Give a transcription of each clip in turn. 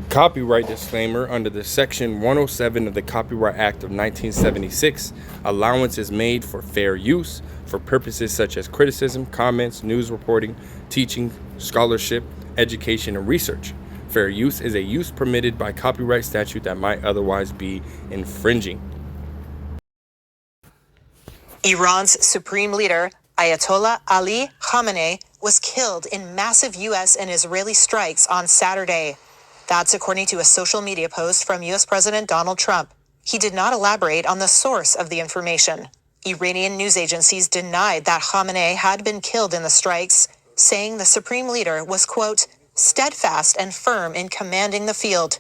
Copyright disclaimer: under the Section 107 of the Copyright Act of 1976, allowance is made for fair use for purposes such as criticism, comments, news reporting, teaching, scholarship, education, and research. Fair use is a use permitted by copyright statute that might otherwise be infringing. Iran's supreme leader, Ayatollah Ali Khamenei, was killed in massive U.S. and Israeli strikes on Saturday. That's according to a social media post from U.S. President Donald Trump. He did not elaborate on the source of the information. Iranian news agencies denied that Khamenei had been killed in the strikes, saying the supreme leader was, quote, steadfast and firm in commanding the field.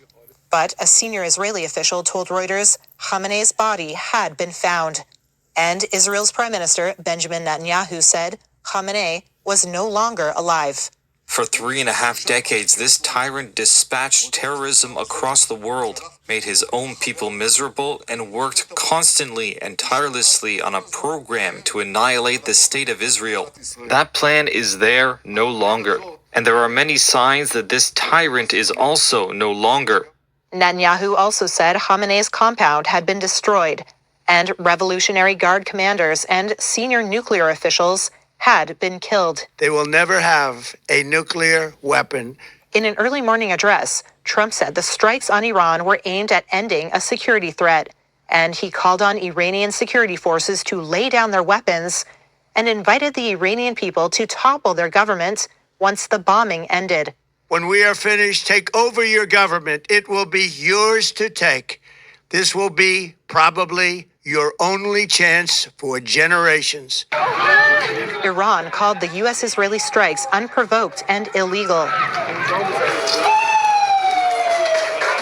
But a senior Israeli official told Reuters Khamenei's body had been found. And Israel's Prime Minister Benjamin Netanyahu said Khamenei was no longer alive. For 3.5 decades, this tyrant dispatched terrorism across the world, made his own people miserable, and worked constantly and tirelessly on a program to annihilate the state of Israel. That plan is there no longer, and there are many signs that this tyrant is also no longer. Netanyahu also said Khamenei's compound had been destroyed, and Revolutionary Guard commanders and senior nuclear officials had been killed. They will never have a nuclear weapon. In an early morning address, Trump said the strikes on Iran were aimed at ending a security threat, and he called on Iranian security forces to lay down their weapons and invited the Iranian people to topple their government once the bombing ended. When we are finished, take over your government. It will be yours to take. This will be probably your only chance for generations. Iran called the U.S.-Israeli strikes unprovoked and illegal.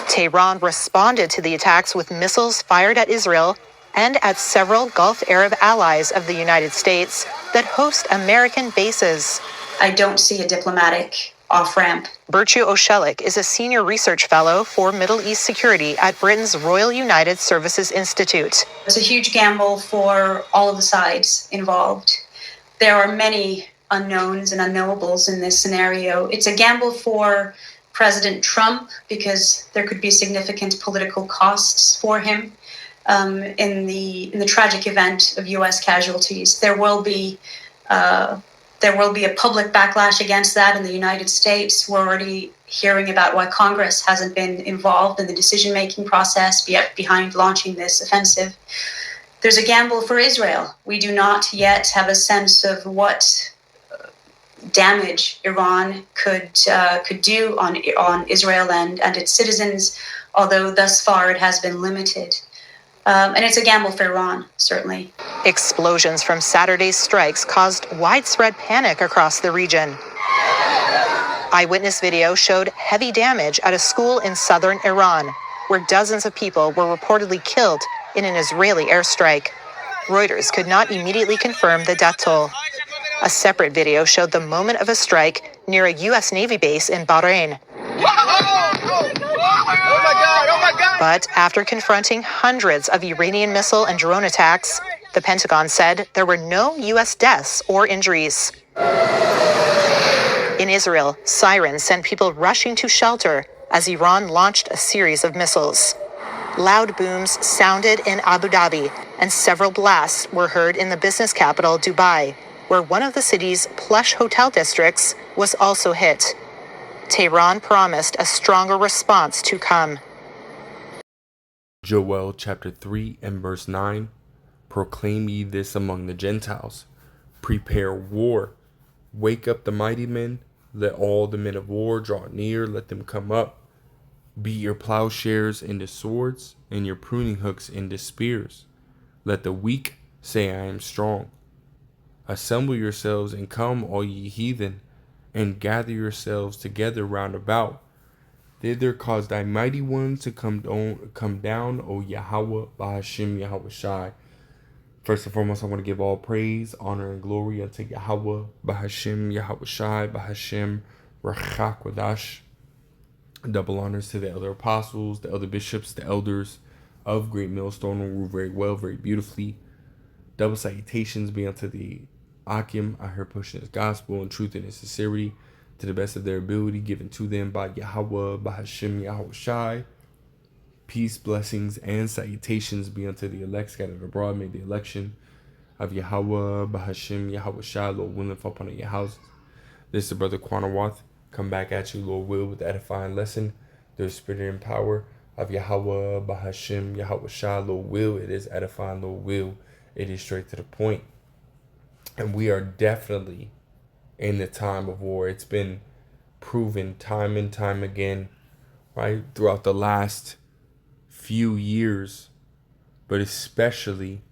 Tehran responded to the attacks with missiles fired at Israel and at several Gulf Arab allies of the United States that host American bases. I don't see a diplomatic off-ramp. Burcu Oshelik is a senior research fellow for Middle East security at Britain's Royal United Services Institute. It's a huge gamble for all of the sides involved. There are many unknowns and unknowables in this scenario. It's a gamble for President Trump because there could be significant political costs for him in the tragic event of U.S. casualties. There will be a public backlash against that in the United States. We're already hearing about why Congress hasn't been involved in the decision-making process behind launching this offensive. There's a gamble for Israel. We do not yet have a sense of what damage Iran could do on Israel and its citizens, although thus far it has been limited. And it's a gamble for Iran, certainly. Explosions from Saturday's strikes caused widespread panic across the region. Eyewitness video showed heavy damage at a school in southern Iran, where dozens of people were reportedly killed in an Israeli airstrike. Reuters could not immediately confirm the death toll. A separate video showed the moment of a strike near a U.S. Navy base in Bahrain. But after confronting hundreds of Iranian missile and drone attacks, the Pentagon said there were no U.S. deaths or injuries. In Israel, sirens sent people rushing to shelter as Iran launched a series of missiles. Loud booms sounded in Abu Dhabi, and several blasts were heard in the business capital, Dubai, where one of the city's plush hotel districts was also hit. Tehran promised a stronger response to come. Joel chapter 3 and verse 9. Proclaim ye this among the Gentiles. Prepare war. Wake up the mighty men. Let all the men of war draw near. Let them come up. Beat your plowshares into swords, and your pruning hooks into spears. Let the weak say, I am strong. Assemble yourselves and come, all ye heathen, and gather yourselves together round about. Thither cause thy mighty ones to come down, O Yahweh, Bahashim, Yahweh Shai. First and foremost, I want to give all praise, honor, and glory unto Yahweh, Bahashim, Yahweh Shai, Bahashim, Rachak Wadash. Double honors to the elder apostles, the elder bishops, the elders of Great Millstone, who rule very well, very beautifully. Double salutations be unto the Akim, I heard pushing his gospel in truth and in sincerity. to the best of their ability, given to them by Yahweh, by Hashem Yahweh Shai. Peace, blessings, and salutations be unto the elect scattered abroad. May the election of Yahweh, by Hashem Yahweh Shai, Lord willing, fall upon your houses. This is the brother Quanawath. Come back at you, Lord will, with the edifying lesson. The spirit and power of Yahweh, by Hashem Yahweh Shai, Lord will. It is edifying, Lord will. It is straight to the point. And we are definitely in the time of war. It's been proven time and time again, right, throughout the last few years, but especially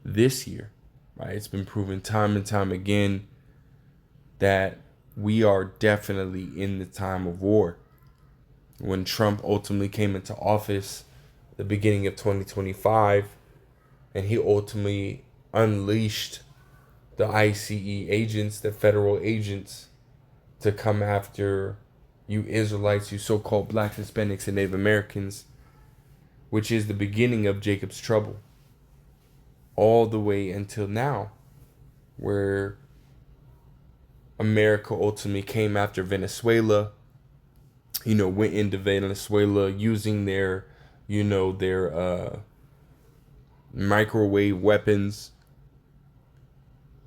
this year, right? It's been proven time and time again that we are definitely in the time of war. When Trump ultimately came into office, the beginning of 2025, and he ultimately unleashed the ICE agents, the federal agents, to come after you Israelites, you so-called blacks, Hispanics, and Native Americans, which is the beginning of Jacob's trouble, all the way until now, where America ultimately came after Venezuela, went into Venezuela using their microwave weapons,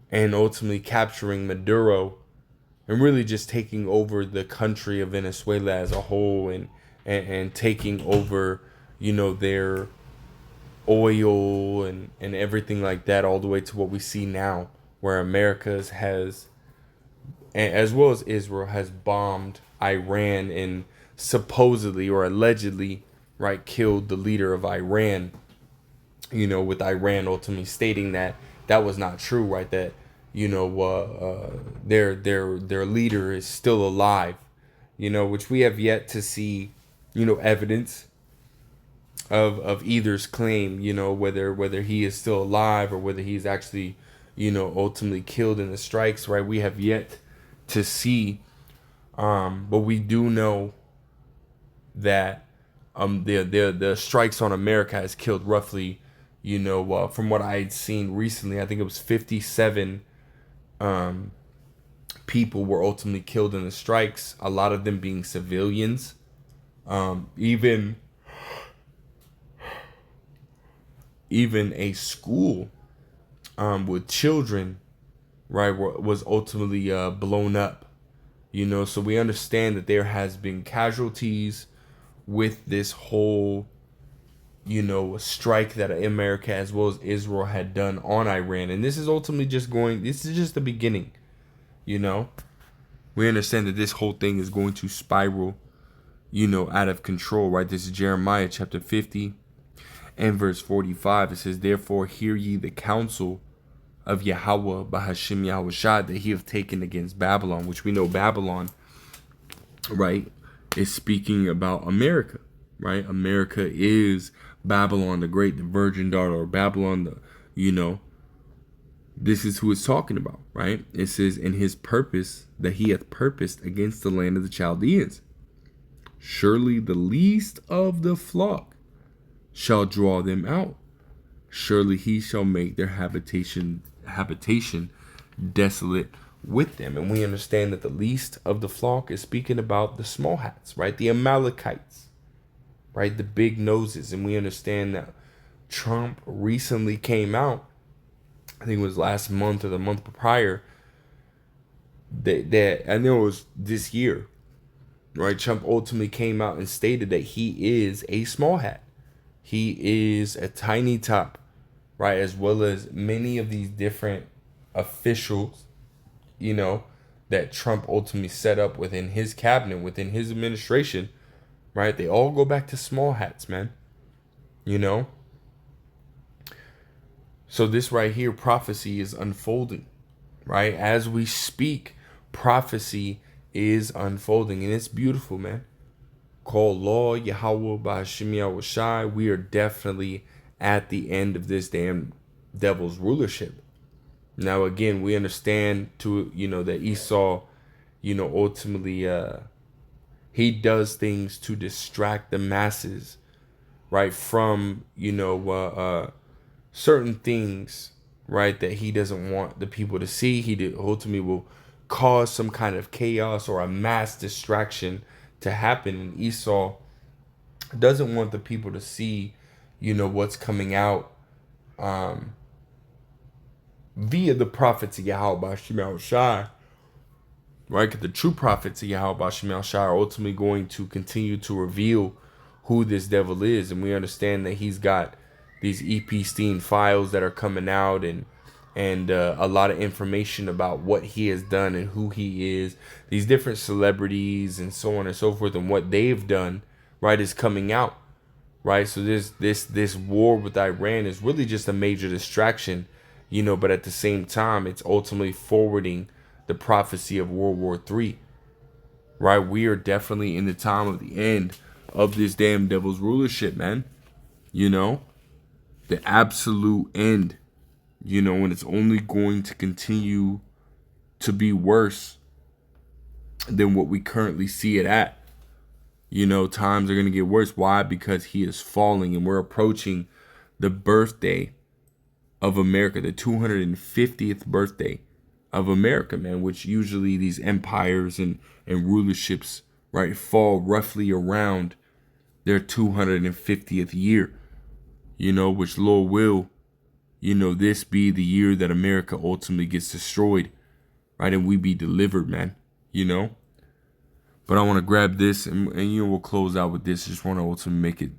and ultimately capturing Maduro and really just taking over the country of Venezuela as a whole, and taking over, their oil and everything like that, all the way to what we see now, where America has, as well as Israel, has bombed Iran and supposedly or allegedly, right, killed the leader of Iran, with Iran ultimately stating that that was not true, right, that their leader is still alive, which we have yet to see, evidence of either's claim, whether he is still alive or whether he's actually, ultimately killed in the strikes, right? We have yet to see, but we do know that the strikes on America has killed roughly, from what I had seen recently, I think it was 57 people were ultimately killed in the strikes, a lot of them being civilians. Even a school with children, right, was ultimately blown up. So we understand that there has been casualties with this whole, strike that America as well as Israel had done on Iran. And this is ultimately this is just the beginning, We understand that this whole thing is going to spiral, out of control, right? This is Jeremiah chapter 50 and verse 45. It says, therefore hear ye the counsel of Yahweh by Hashem Yahweh Shai that he have taken against Babylon, which we know Babylon, right, is speaking about America, right? America is Babylon the Great, the virgin daughter, or Babylon, this is who it's talking about, right? It says, in his purpose that he hath purposed against the land of the Chaldeans. Surely the least of the flock shall draw them out. Surely he shall make their habitation desolate with them. And we understand that the least of the flock is speaking about the small hats, right? The Amalekites, right? The big noses. And we understand that Trump recently came out, I think it was last month or the month prior, that I know it was this year, right? Trump ultimately came out and stated that he is a small hat. He is a tiny top, right? As well as many of these different officials, that Trump ultimately set up within his cabinet, within his administration, right? They all go back to small hats, man. So this right here, prophecy is unfolding, right? As we speak, prophecy is unfolding, and it's beautiful, man. Call law Yahweh by Hashem Yahweh Shai. We are definitely at the end of this damn devil's rulership. Now, again, we understand that Esau, ultimately, he does things to distract the masses, right, from, certain things, right, that he doesn't want the people to see. He ultimately will cause some kind of chaos or a mass distraction to happen. And Esau doesn't want the people to see, what's coming out via the prophets of Yahweh Shemel Shai, right? Because the true prophets of Yahweh Shemel Shai are ultimately going to continue to reveal who this devil is. And we understand that he's got these Epstein files that are coming out, and a lot of information about what he has done and who he is. These different celebrities and so on and so forth, and what they've done, right, is coming out, right? So this war with Iran is really just a major distraction, but at the same time, it's ultimately forwarding the prophecy of World War III, right? We are definitely in the time of the end of this damn devil's rulership, man. The absolute end, and it's only going to continue to be worse than what we currently see it at. Times are going to get worse. Why? Because he is falling, and we're approaching the birthday of America, the 250th birthday of America, man, which usually these empires and rulerships, right, fall roughly around their 250th year, which Lord will, this be the year that America ultimately gets destroyed, right, and we be delivered, man, But I want to grab this, and we'll close out with this. Just want to ultimately make it,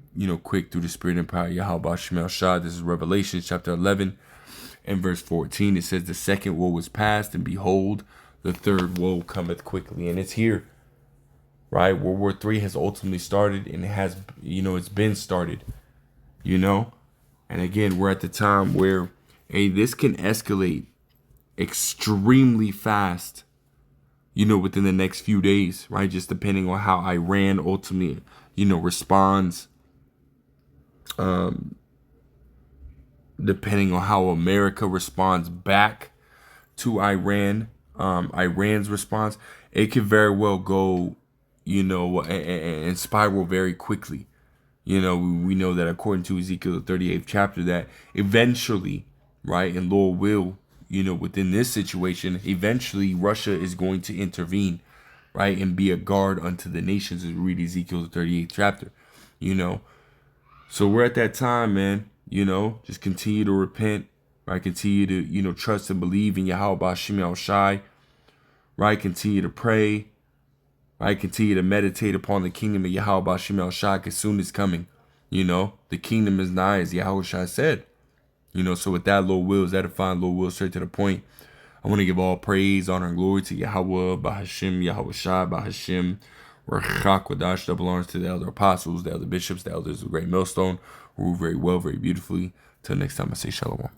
quick through the spirit and power of Yahweh Shemel Shai. This is Revelation chapter 11 and verse 14. It says, the second woe is past, and behold, the third woe cometh quickly. And it's here, right? World War III has ultimately started, and it has, it's been started, And again, we're at the time where, this can escalate extremely fast, within the next few days, right? Just depending on how Iran ultimately, responds. Depending on how America responds back to Iran, Iran's response, it could very well go, and spiral very quickly. We know that according to Ezekiel, the 38th chapter, that eventually, right, and Lord will, within this situation, eventually Russia is going to intervene, right, and be a guard unto the nations, as we read Ezekiel, the 38th chapter, So we're at that time, man, just continue to repent, right, continue to, trust and believe in Yahweh Shemel Shai, right, continue to pray, right, continue to meditate upon the kingdom of Yahweh Shemel Shai, because soon is coming, the kingdom is nigh, as Yahweh Shai said. So with that, Lord will, is edifying, Lord will, straight to the point. I want to give all praise, honor, and glory to Yahweh, Bahashim, Yahweh Shai, Bahashim, Rachak, Wadash, double honors to the elder apostles, the elder bishops, the elders of the great millstone, who rule very well, very beautifully. Till next time, I say shalom.